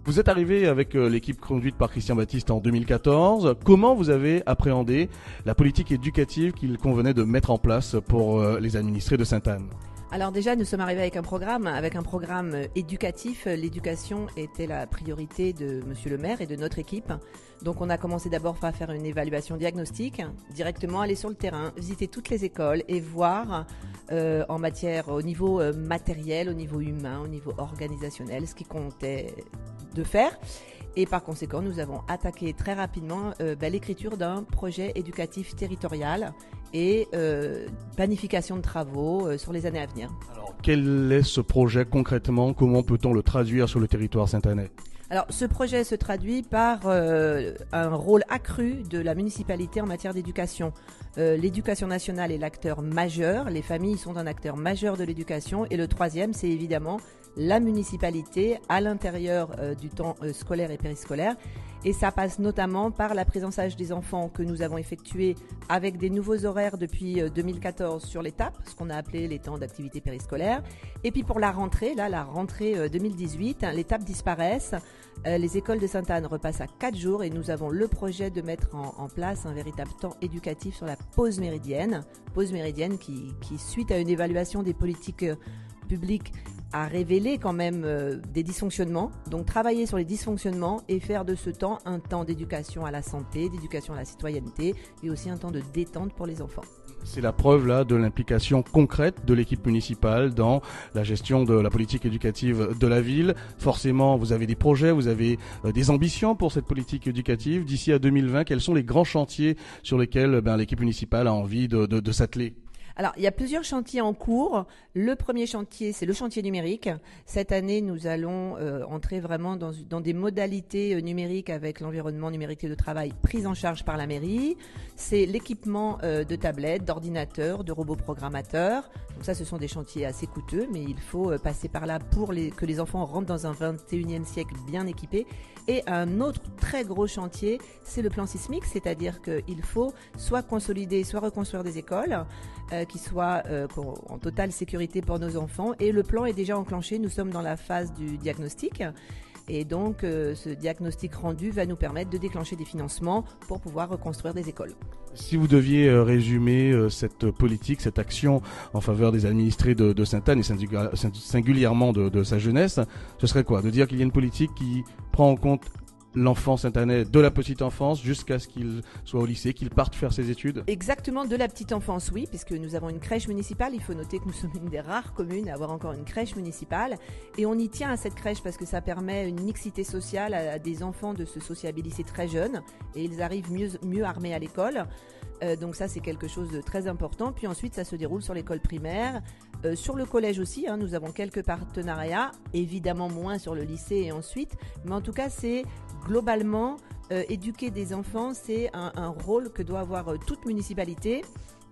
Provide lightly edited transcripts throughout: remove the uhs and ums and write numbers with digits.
Vous êtes arrivé avec l'équipe conduite par Christian Baptiste en 2014. Comment vous avez appréhendé la politique éducative qu'il convenait de mettre en place pour les administrés de Sainte-Anne? Alors déjà, nous sommes arrivés avec un programme éducatif. L'éducation était la priorité de Monsieur le maire et de notre équipe. Donc on a commencé d'abord par faire une évaluation diagnostique, directement aller sur le terrain, visiter toutes les écoles et voir en matière au niveau matériel, au niveau humain, au niveau organisationnel, ce qui comptait de faire. Et par conséquent, nous avons attaqué très rapidement l'écriture d'un projet éducatif territorial et planification de travaux sur les années à venir. Alors, quel est ce projet concrètement? Comment peut-on le traduire sur le territoire saint-annais? Alors, ce projet se traduit par un rôle accru de la municipalité en matière d'éducation. L'éducation nationale est l'acteur majeur, les familles sont un acteur majeur de l'éducation, et le troisième, c'est évidemment la municipalité à l'intérieur du temps scolaire et périscolaire. Et ça passe notamment par la prise en charge des enfants que nous avons effectué avec des nouveaux horaires depuis 2014 sur l'étape, ce qu'on a appelé les temps d'activité périscolaire. Et puis pour la rentrée, la rentrée 2018, les tables disparaissent. Les écoles de Sainte-Anne repassent à 4 jours et nous avons le projet de mettre en place un véritable temps éducatif sur la pause méridienne qui suite à une évaluation des politiques publiques, a révélé quand même des dysfonctionnements. Donc travailler sur les dysfonctionnements et faire de ce temps un temps d'éducation à la santé, d'éducation à la citoyenneté et aussi un temps de détente pour les enfants. C'est la preuve là de l'implication concrète de l'équipe municipale dans la gestion de la politique éducative de la ville. Forcément, vous avez des projets, vous avez des ambitions pour cette politique éducative. D'ici à 2020, quels sont les grands chantiers sur lesquels l'équipe municipale a envie de s'atteler? Alors, il y a plusieurs chantiers en cours. Le premier chantier, c'est le chantier numérique. Cette année, nous allons entrer vraiment dans des modalités numériques avec l'environnement numérique de travail pris en charge par la mairie. C'est l'équipement de tablettes, d'ordinateurs, de robots programmateurs. Donc ça, ce sont des chantiers assez coûteux, mais il faut passer par là pour que les enfants rentrent dans un 21e siècle bien équipé. Et un autre très gros chantier, c'est le plan sismique, c'est-à-dire qu'il faut soit consolider, soit reconstruire des écoles qui soient en totale sécurité pour nos enfants. Et le plan est déjà enclenché, nous sommes dans la phase du diagnostic. Et donc, ce diagnostic rendu va nous permettre de déclencher des financements pour pouvoir reconstruire des écoles. Si vous deviez résumer cette politique, cette action en faveur des administrés de Sainte-Anne et singulièrement de sa jeunesse, ce serait quoi? De dire qu'il y a une politique qui prend en compte l'enfant sainte-annais de la petite enfance jusqu'à ce qu'il soit au lycée, qu'il parte faire ses études? Exactement, de la petite enfance, oui, puisque nous avons une crèche municipale. Il faut noter que nous sommes une des rares communes à avoir encore une crèche municipale. Et on y tient à cette crèche parce que ça permet une mixité sociale à des enfants de se sociabiliser très jeunes. Et ils arrivent mieux armés à l'école. Donc ça, c'est quelque chose de très important. Puis ensuite, ça se déroule sur l'école primaire. Sur le collège aussi, nous avons quelques partenariats. Évidemment moins sur le lycée et ensuite. Mais en tout cas, c'est globalement, éduquer des enfants, c'est un rôle que doit avoir toute municipalité.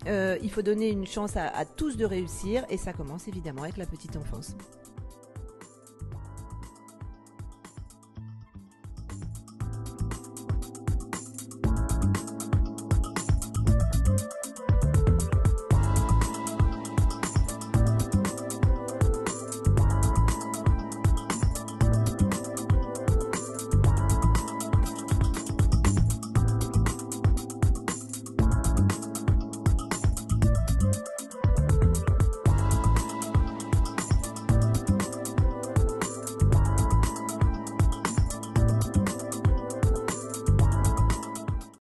Il faut donner une chance à tous de réussir et ça commence évidemment avec la petite enfance.